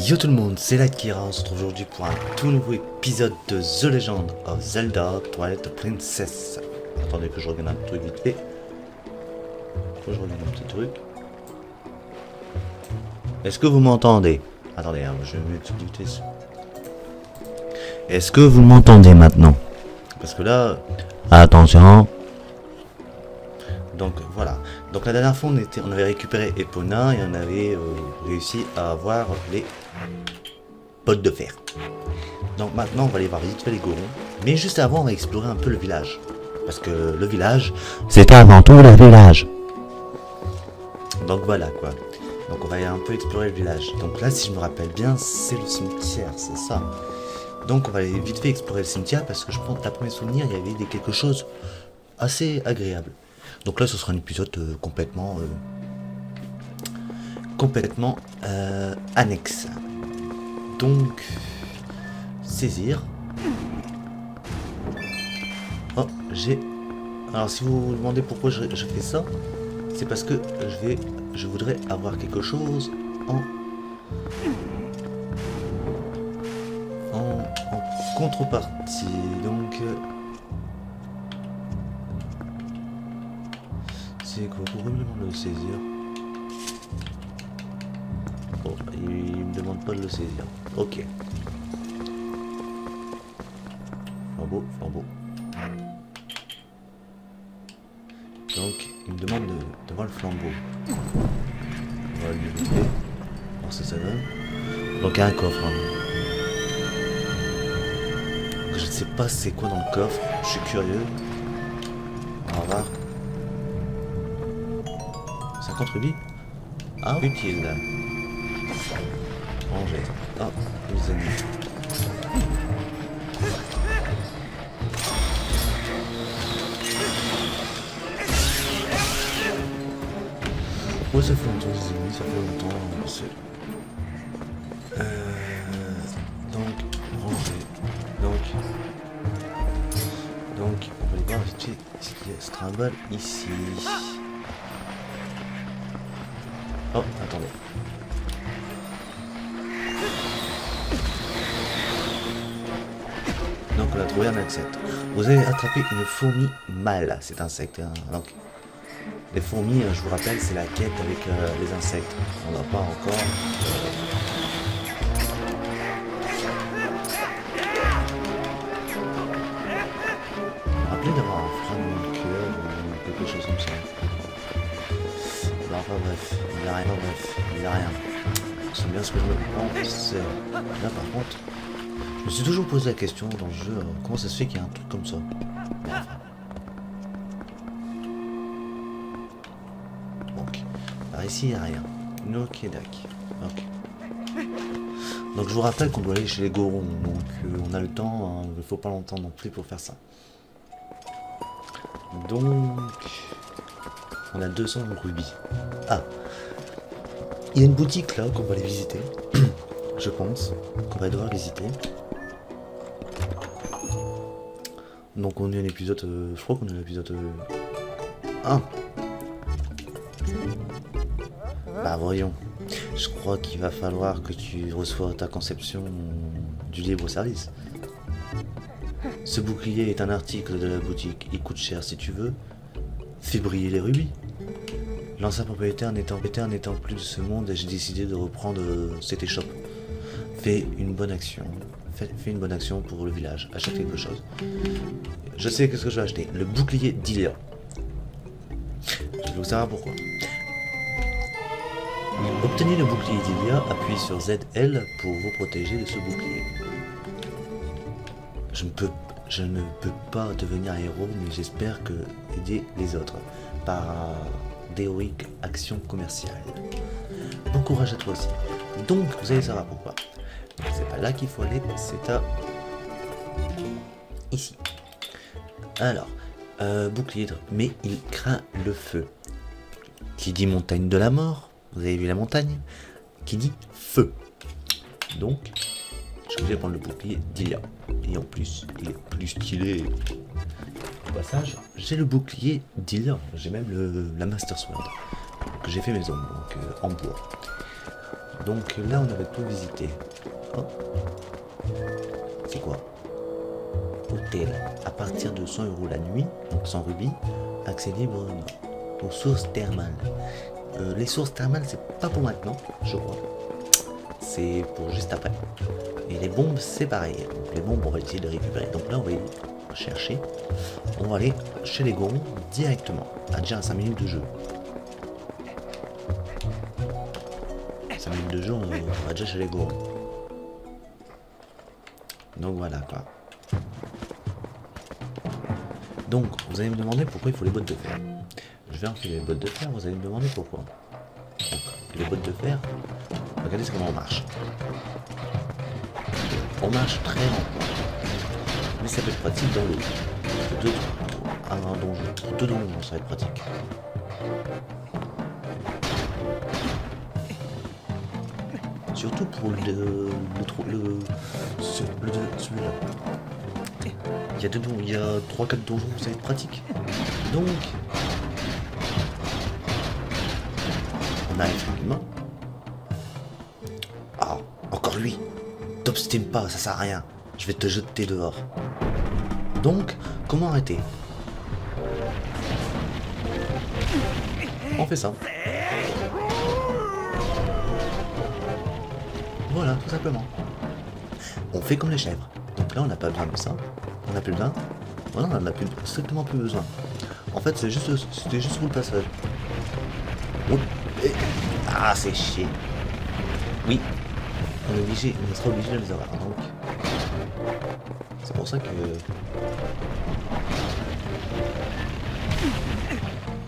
Yo tout le monde, c'est Lakira, on se retrouve aujourd'hui pour un tout nouveau épisode de The Legend of Zelda Twilight Princess. Attendez que je regarde un truc vite fait. Je regarde un petit truc. Est-ce que vous m'entendez? Attendez, hein, je vais mettre vite fait. Est-ce que vous m'entendez maintenant? Parce que là... Attention. Donc voilà. Donc la dernière fois on avait récupéré Epona et on avait réussi à avoir les bottes de fer. Donc maintenant on va aller voir vite fait les Gorons. Mais juste avant on va explorer un peu le village. Parce que le village, c'est avant tout le village. Donc voilà quoi. Donc on va aller un peu explorer le village. Donc là si je me rappelle bien c'est le cimetière, c'est ça. Donc on va aller vite fait explorer le cimetière parce que je pense que d'après mes souvenirs il y avait quelque chose assez agréable. Donc là ce sera un épisode complètement annexe. Donc saisir. Oh j'ai... Alors si vous vous demandez pourquoi je fais ça, c'est parce que je voudrais avoir quelque chose en contrepartie. Donc c'est quoi? Pourquoi il me demande de le saisir? Oh, il me demande pas de le saisir. Ok. Flambeau, flambeau. Donc il me demande d'avoir le flambeau. On va lui montrer. Alors ça donne. Donc il y a un coffre. Hein. Je ne sais pas c'est quoi dans le coffre. Je suis curieux. On va voir. 50 rubis. Ah, utile. Ranger. Ah, les ennemis. Ouais, ça fait longtemps les ennemis, ça fait longtemps. Donc, ranger. Donc, on va aller voir vite fait ce qu'il y a. Se trimballe ici. Oh, attendez. Donc on a trouvé un insecte. Vous avez attrapé une fourmi mâle, cet insecte. Hein. Donc, les fourmis, je vous rappelle, c'est la quête avec les insectes. On n'a pas encore... Rappelez d'avoir un fragment de cœur ou quelque chose comme ça. Non, enfin bref, il n'y a rien, il n'y a rien. C'est bien ce que je me pense. Là par contre, je me suis toujours posé la question dans le jeu, comment ça se fait qu'il y a un truc comme ça? Donc, par ici il n'y a rien. Ok, d'accord. Donc je vous rappelle qu'on doit aller chez les Gorons, donc on a le temps, il ne faut pas longtemps non plus pour faire ça. Donc, on a 200 rubis. Ah, il y a une boutique là qu'on va aller visiter, je pense, qu'on va devoir visiter. Donc on est à l'épisode, je crois qu'on est à l'épisode 1. Bah voyons, je crois qu'il va falloir que tu reçoives ta conception du libre service. Ce bouclier est un article de la boutique, il coûte cher si tu veux. Fais briller les rubis. L'ancien propriétaire n'étant plus de ce monde, j'ai décidé de reprendre cette échoppe. Fais une bonne action. Fais une bonne action pour le village. Achète quelque chose. Je sais qu'est-ce que je vais acheter. Le bouclier d'Ilia. Je vais vous savoir pourquoi. Obtenez le bouclier d'Ilia, appuyez sur ZL pour vous protéger de ce bouclier. Je ne peux pas devenir héros, mais j'espère que aider les autres par d'héroïques actions commerciales. Bon courage à toi aussi. Donc, vous allez savoir pourquoi. C'est pas là qu'il faut aller, c'est à... ici. Alors, bouclier, mais il craint le feu. Qui dit montagne de la mort, vous avez vu la montagne, qui dit feu. Donc, je vais prendre le bouclier d'Ilia. Et en plus, il est plus stylé. Au passage, j'ai le bouclier d'Ilia. J'ai même la Master Sword. Que j'ai fait maison, donc en bois. Donc là, on avait tout visité. Oh. C'est quoi? Hôtel. À partir de 100 € la nuit, donc 100 rubis, accès libre aux sources thermales. Les sources thermales, c'est pas pour maintenant, je crois. C'est pour juste après. Et les bombes, c'est pareil. Donc les bombes, on va essayer de récupérer. Donc là, on va y chercher. On va aller chez les gorons directement. À déjà 5 minutes de jeu. 5 minutes de jeu, on va déjà chez les gorons. Donc voilà quoi. Donc, vous allez me demander pourquoi il faut les bottes de fer. Je vais enfiler les bottes de fer, vous allez me demander pourquoi. Donc, les bottes de fer, regardez comment on marche. On marche très lentement. Mais ça peut être pratique dans l'eau. Un donjon. Pour deux donjons, ça va être pratique. Surtout pour celui-là. Il y a 3-4 donjons, ça va être pratique. Donc, on arrive tranquillement. Ah, encore lui. T'obstines pas, ça sert à rien. Je vais te jeter dehors. Donc, comment arrêter? On fait ça. Voilà, tout simplement. On fait comme les chèvres. Donc là, on n'a pas besoin de ça. On n'a plus besoin. Voilà, on n'a strictement plus besoin. En fait, c'était juste pour le passage. Ah, c'est chier. Oui. On sera obligé de les avoir. Donc, c'est pour ça que...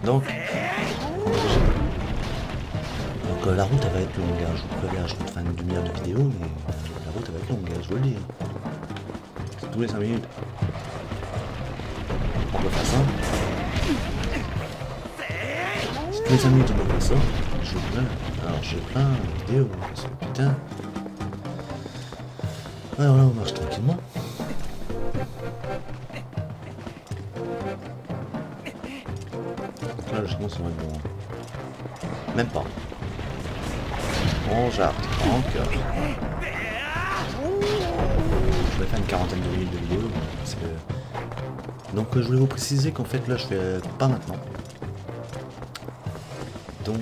Donc, la route elle va être longue, hein. Je vous préviens, je vais faire une demi-heure de vidéo, mais la route elle va être longue, hein, je vous le dis. C'est tous les 5 minutes. On va faire ça. C'est tous les 5 minutes on va faire ça. Alors j'ai plein de vidéos, putain. Alors là on marche tranquillement. Donc là logiquement ça va être bon. Hein. Même pas. On jarte encore. Je vais faire une quarantaine de minutes de vidéo parce que... Donc je voulais vous préciser qu'en fait là je fais pas maintenant. Donc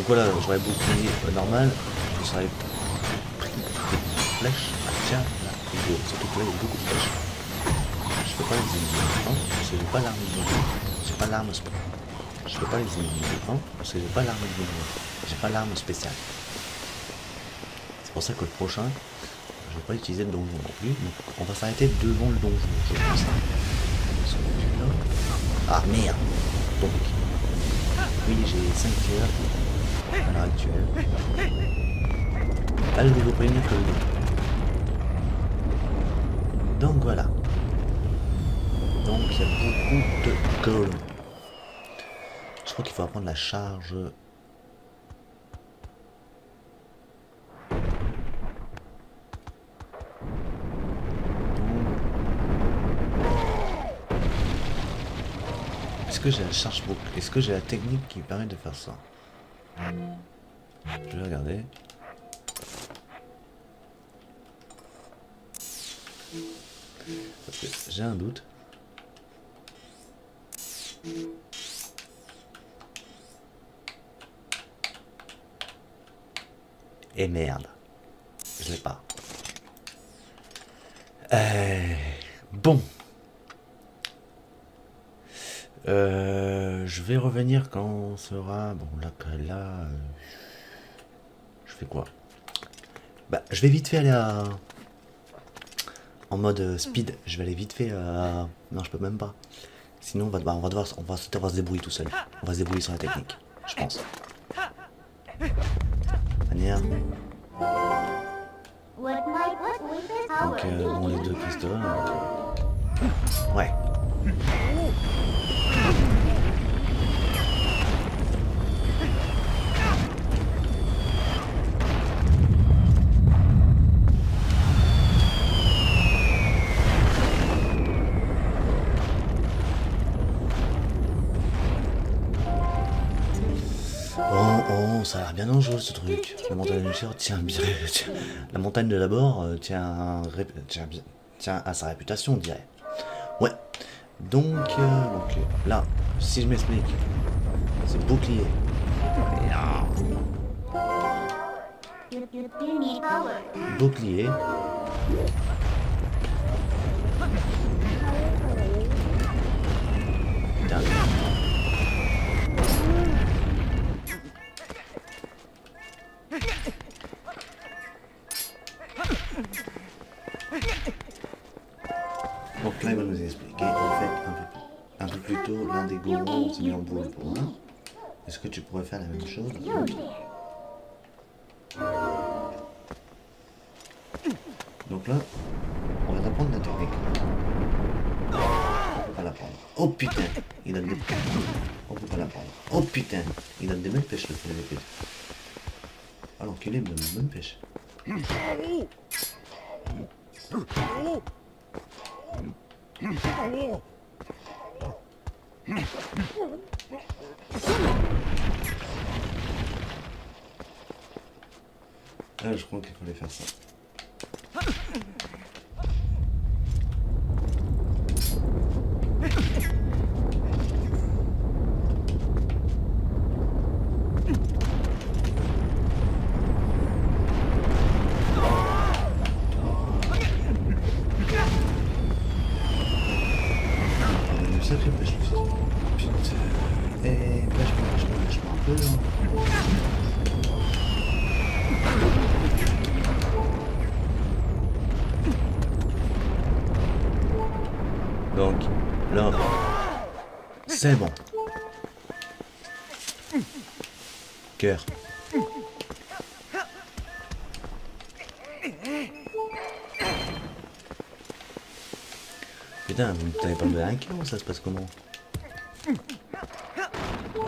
voilà, j'aurais bouclier normal, je serais pris des flèches. Ah, tiens, là, surtout que là il y a beaucoup de flèches. Je peux pas les éliminer, hein, parce que j'ai pas l'arme de bonjour. J'ai pas l'arme spéciale. Je peux pas les éliminer, hein, parce que j'ai pas l'arme de bonjour. J'ai pas l'arme spéciale. C'est pour ça que le prochain, je vais pas utiliser le donjon non plus. Donc on va s'arrêter devant le donjon, je pense. Ah merde. Donc, oui j'ai 5 tirs à l'heure actuelle. Pas le nouveau premier que le donc voilà. Donc il y a beaucoup de golems. Je crois qu'il faut apprendre la charge. Est-ce que j'ai la charge boucle? Est-ce que j'ai la technique qui me permet de faire ça? Je vais regarder. Parce que j'ai un doute. Et merde. Je l'ai pas. Bon. Je vais revenir quand on sera... Bon, là... je fais quoi? Bah, je vais vite fait aller à... En mode speed. Je vais aller vite fait à... Non, je peux même pas. Sinon, on va se débrouiller tout seul. On va se débrouiller sur la technique. Je pense. Manière. Donc, bon, les deux pistolets. Ouais. bien dangereux ce truc. La montagne de Lucifer tient bien. La montagne de l'abord tient à sa réputation, on dirait. Ouais. Donc là, si je m'explique, c'est bouclier. Bouclier. Putain. Donc là, il va nous expliquer, en fait, un peu plus tôt, l'un des gourous s'est mis en boule pour un. Est-ce que tu pourrais faire la même chose? Donc là, on va apprendre la technique. On peut pas l'apprendre. Oh putain, il a des... On peut pas l'apprendre. Oh putain, il a des mêmes pêches le filet d'épée. Alors qu'il est de bonne pêche. Ah, je crois qu'il fallait faire ça. Sacré pêche le fils. Putain. Et lâche-moi un peu là. Donc, là, c'est bon. Cœur. Putain, vous t'avez pas me donné un cœur, ça se passe comment?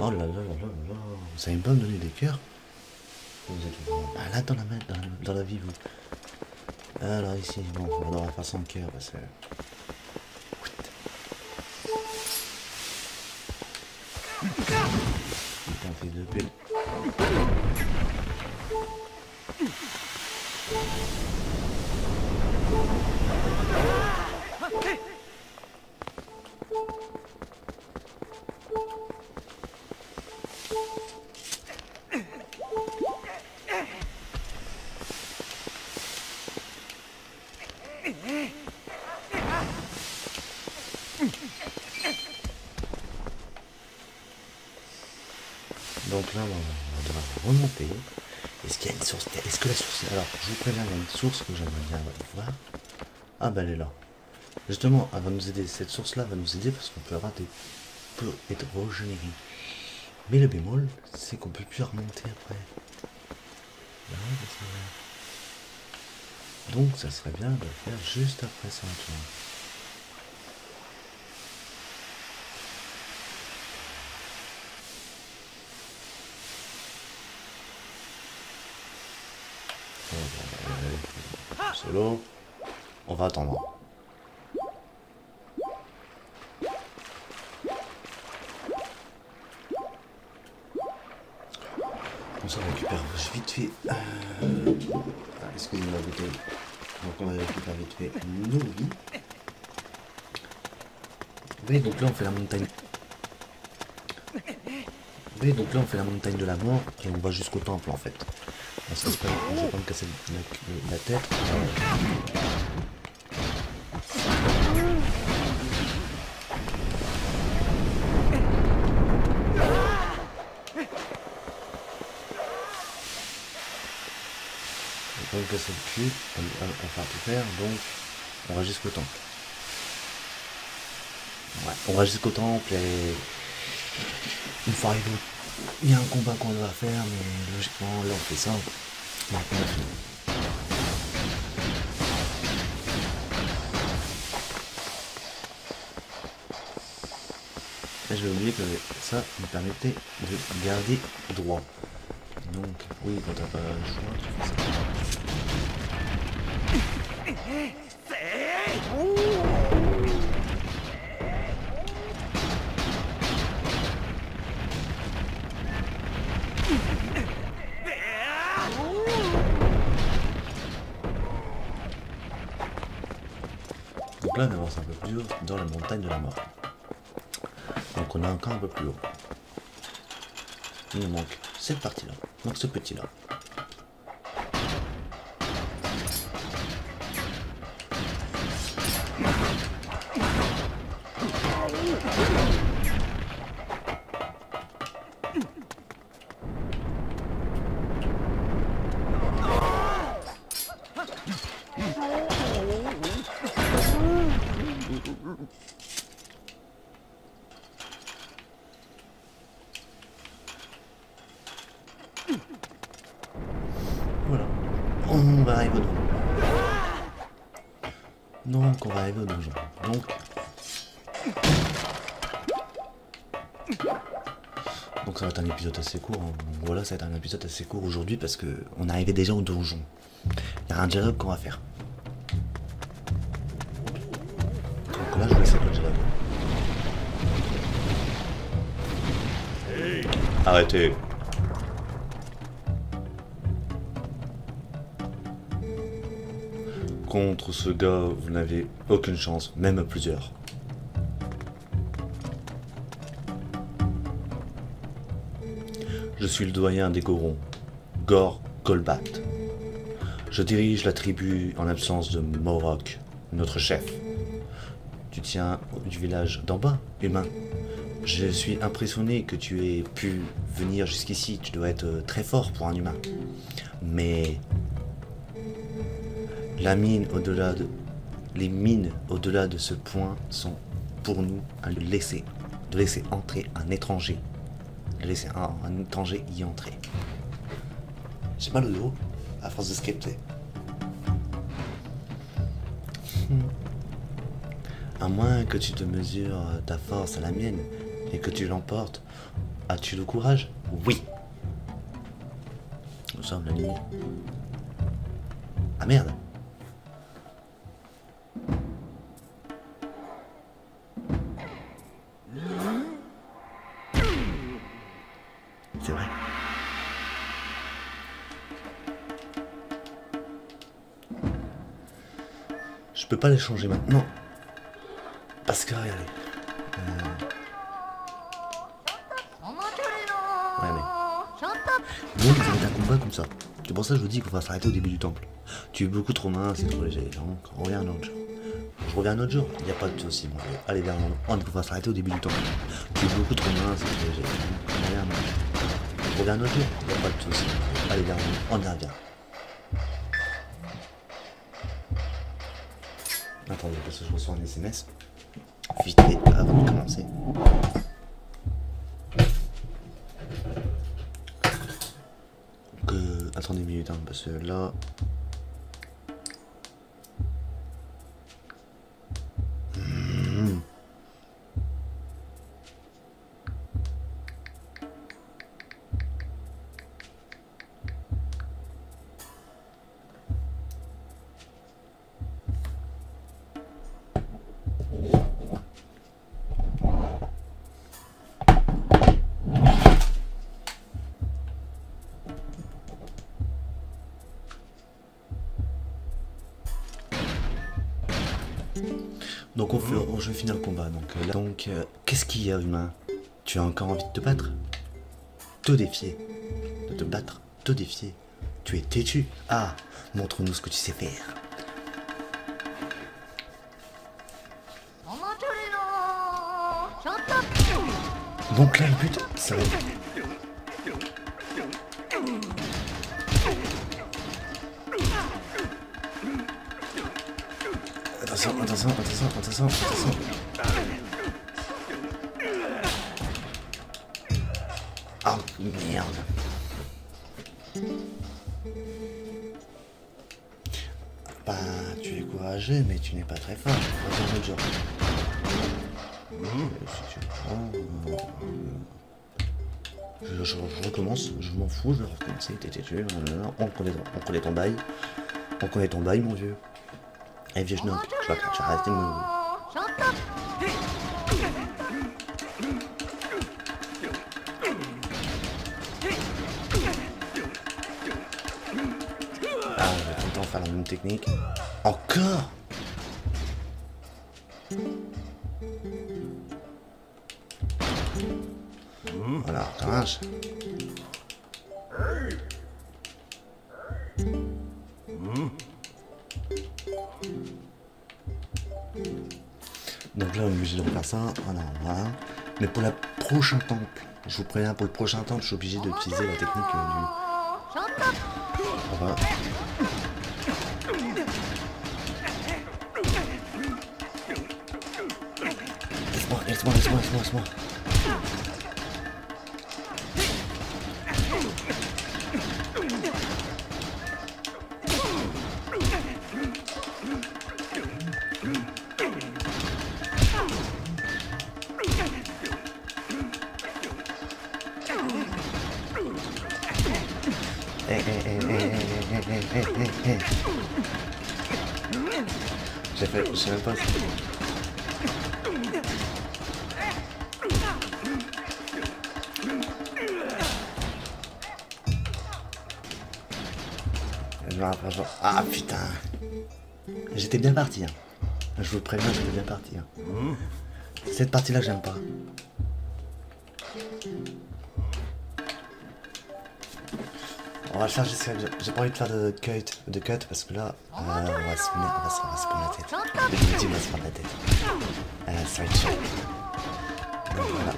Oh là là là là là, vous savez pas me donner des cœurs? Vous êtes... Ah là, dans la vie, vous. Alors ici, bon, on va devoir faire sans cœur parce que... Putain, fils de pute. Donc là, on va devoir remonter. Est-ce qu'il y a une source? Est-ce que la source... Alors, je vous préviens, il y a une source que j'aimerais bien voir. Ah bah elle est là. Justement, elle va nous aider. Cette source-là va nous aider parce qu'on peut avoir des peu hétérogénéries. Mais le bémol, c'est qu'on peut plus remonter après. Bah ouais, c'est vrai. Donc ça serait bien de le faire juste après ça, tu vois. Solo. On va attendre. Comme ça on récupère vite fait. Excusez-moi la bouteille. Donc on va récupérer vite fait nos vies. Oui, donc là on fait la montagne. Oui, donc là on fait la montagne de la mort et on va jusqu'au temple en fait. Ça se passe, je vais pas me casser la tête. Je vais pas me casser le cul, on va tout faire, donc on va jusqu'au temple. Ouais, on va jusqu'au temple et une fois arrivé, il y a un combat qu'on doit faire, mais logiquement là on fait ça. Maintenant, on finit. Et j'ai oublié que ça me permettait de garder droit. Donc, oui, quand t'as pas le choix, tu fais ça. Donc là, on avance un peu plus haut dans la montagne de la mort. Donc on est encore un peu plus haut. Il nous manque cette partie-là. Donc ce petit-là. Voilà. On va arriver au donjon. Donc on va arriver au donjon. Donc ça va être un épisode assez court. Hein. Voilà, ça va être un épisode assez court aujourd'hui parce que on est arrivé déjà au donjon. Il y a un dialogue qu'on va faire. Donc là je vais laisser le dialogue. Arrêtez. Contre ce gars, vous n'avez aucune chance, même plusieurs. Je suis le doyen des Gorons, Gor Golbat. Je dirige la tribu en l'absence de Morok, notre chef. Tu tiens du village d'en bas, humain. Je suis impressionné que tu aies pu venir jusqu'ici. Tu dois être très fort pour un humain. Mais les mines au-delà de ce point sont pour nous de laisser entrer un étranger. De laisser un étranger y entrer. J'ai mal au dos à force de scripter. À moins que tu te mesures ta force à la mienne et que tu l'emportes, as-tu le courage? Oui. Nous sommes la ligne. Ah merde. C'est vrai. Je peux pas les changer maintenant. Parce que regardez. Ouais mais. Bon, ça va être un combat comme ça. C'est pour ça que je vous dis qu'on va s'arrêter au début du temple. Tu es beaucoup trop mince, c'est trop léger. Donc, on revient un autre jour. Je reviens un autre jour. Il n'y a pas de souci, mon vieux. Allez, vers on va s'arrêter au début du temple. Tu es beaucoup trop mince, c'est trop léger. Donc, on revient un autre jour. Je reviens un autre jour. Il n'y a pas de souci. Allez, vers on y revient. Attendez, parce que je reçois un SMS. Vite fait, avant de commencer. Attendez une minute, hein, parce que là... Donc je vais finir le combat. Donc, qu'est-ce qu'il y a, humain? Tu as encore envie de te battre? Te défier. De te battre, te défier. Tu es têtu. Ah, montre-nous ce que tu sais faire. Donc là, le but, ça va être... Attention. Oh merde. Bah, tu es courageux, mais tu n'es pas très fort. Reviens un autre jour. Je recommence, je m'en fous, je vais recommencer. On connaît ton bail. On connaît ton bail, mon vieux. Eh vieux genou, tu vas arrêter de me... Ah, je vais tout le temps faire la même technique. Encore? Alors, ça marche. Donc là, on est obligé de refaire ça. Voilà. Mais pour la prochaine temple, je vous préviens, pour le prochain temple, je suis obligé d'utiliser la technique du... Voilà. Laisse-moi. Je sais même pas. Ah putain. J'étais bien parti. Hein. Je vous préviens, j'étais bien parti. Hein. Cette partie-là, j'aime pas. On va le faire jusqu'à... J'ai pas envie de faire de cut parce que là, on va se prendre la tête. Le on va se prendre la tête. Ça va être chaud. Donc voilà.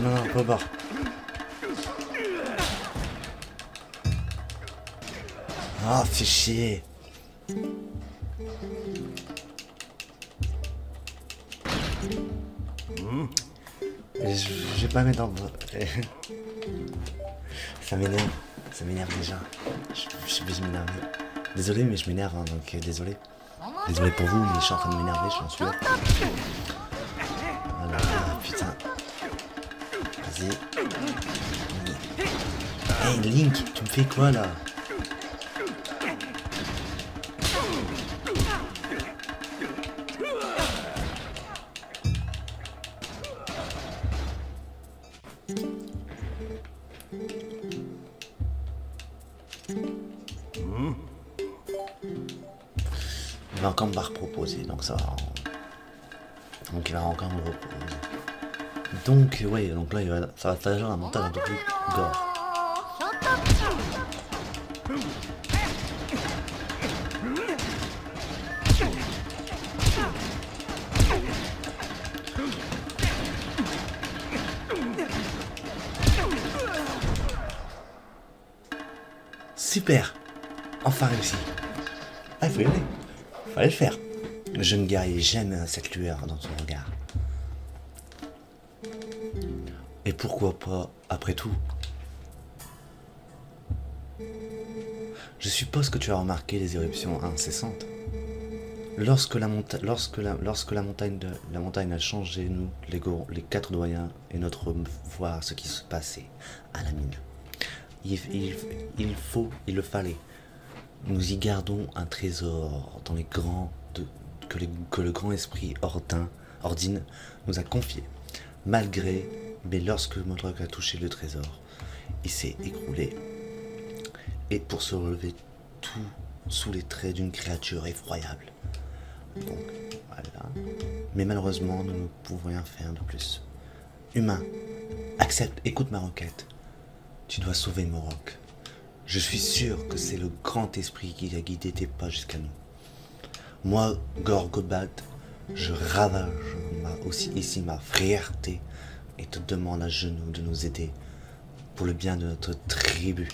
Non, pas au bord. Ah, fais chier. Je vais pas mettre dans... Ça m'énerve déjà. Je vais m'énerver. Désolé, mais je m'énerve, hein, donc désolé. Désolé pour vous, mais je suis en train de m'énerver, je suis en sueur. Voilà, putain. Vas-y. Hey Link, tu me fais quoi là? Il va encore me proposer, donc ça va. Donc il va encore me proposer. Donc ouais, donc là ça va faire un mental un peu plus gore. Super, enfin réussi. Ah, il faut y aller. Fallait le faire. Le jeune guerrier, j'aime cette lueur dans son regard. Et pourquoi pas, après tout? Je suppose que tu as remarqué les éruptions incessantes. Lorsque la montagne a changé, nous, les 4 doyens, et notre voir ce qui se passait à la mine. Il le fallait. Nous y gardons un trésor dans les grands que le grand esprit Ordine nous a confié. Mais lorsque Modrock a touché le trésor, il s'est écroulé. Et pour se relever tout sous les traits d'une créature effroyable. Donc, voilà. Mais malheureusement, nous ne pouvons rien faire de plus. Humain, écoute ma requête. Tu dois sauver Morok. Je suis sûr que c'est le grand esprit qui a guidé tes pas jusqu'à nous. Moi, Gorgobat, je ravage aussi ici ma fierté et te demande à genoux de nous aider pour le bien de notre tribu.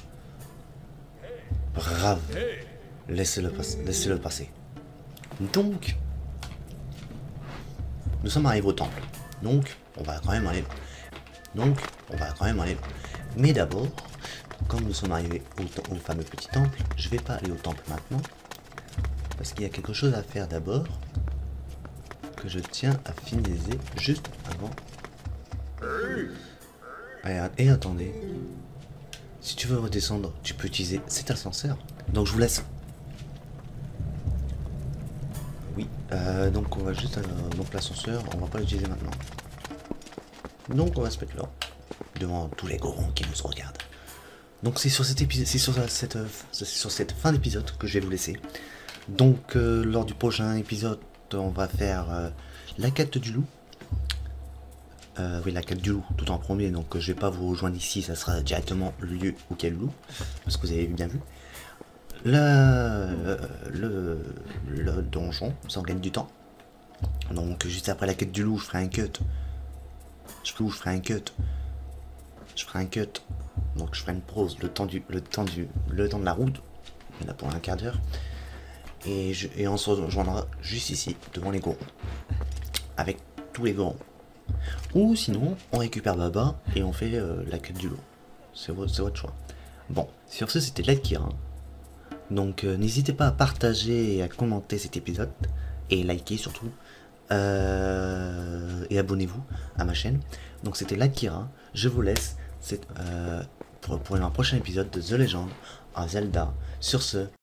Brave, laissez-le passer. Donc, nous sommes arrivés au temple. Donc, on va quand même aller. Mais d'abord, comme nous sommes arrivés au fameux petit temple, je vais pas aller au temple maintenant. Parce qu'il y a quelque chose à faire d'abord. Que je tiens à finaliser juste avant. Et attendez. Si tu veux redescendre, tu peux utiliser cet ascenseur. Donc je vous laisse. Oui, donc on va juste... donc l'ascenseur, on va pas l'utiliser maintenant. Donc on va se mettre là, devant tous les gorons qui nous regardent. Donc c'est sur cet épisode, c'est sur cette fin d'épisode que je vais vous laisser. Donc lors du prochain épisode, on va faire la quête du loup. Oui, la quête du loup, tout en premier. Donc je vais pas vous rejoindre ici, ça sera directement le lieu où il y a le loup, parce que vous avez bien vu. Le donjon, ça en gagne du temps. Donc juste après la quête du loup, je ferai un cut. Je ferai un cut. Donc je ferai une pause, le temps de la route. Il y en a pour un quart d'heure. Et on se rejoindra juste ici, devant les gorons. Avec tous les gorons. Ou sinon, on récupère Baba et on fait la quête du loup. C'est votre choix. Bon, sur ce, c'était Ledkira. Donc n'hésitez pas à partager et à commenter cet épisode. Et liker surtout. Et abonnez-vous à ma chaîne. Donc c'était Ledkira. Je vous laisse pour un prochain épisode de The Legend of Zelda. Sur ce,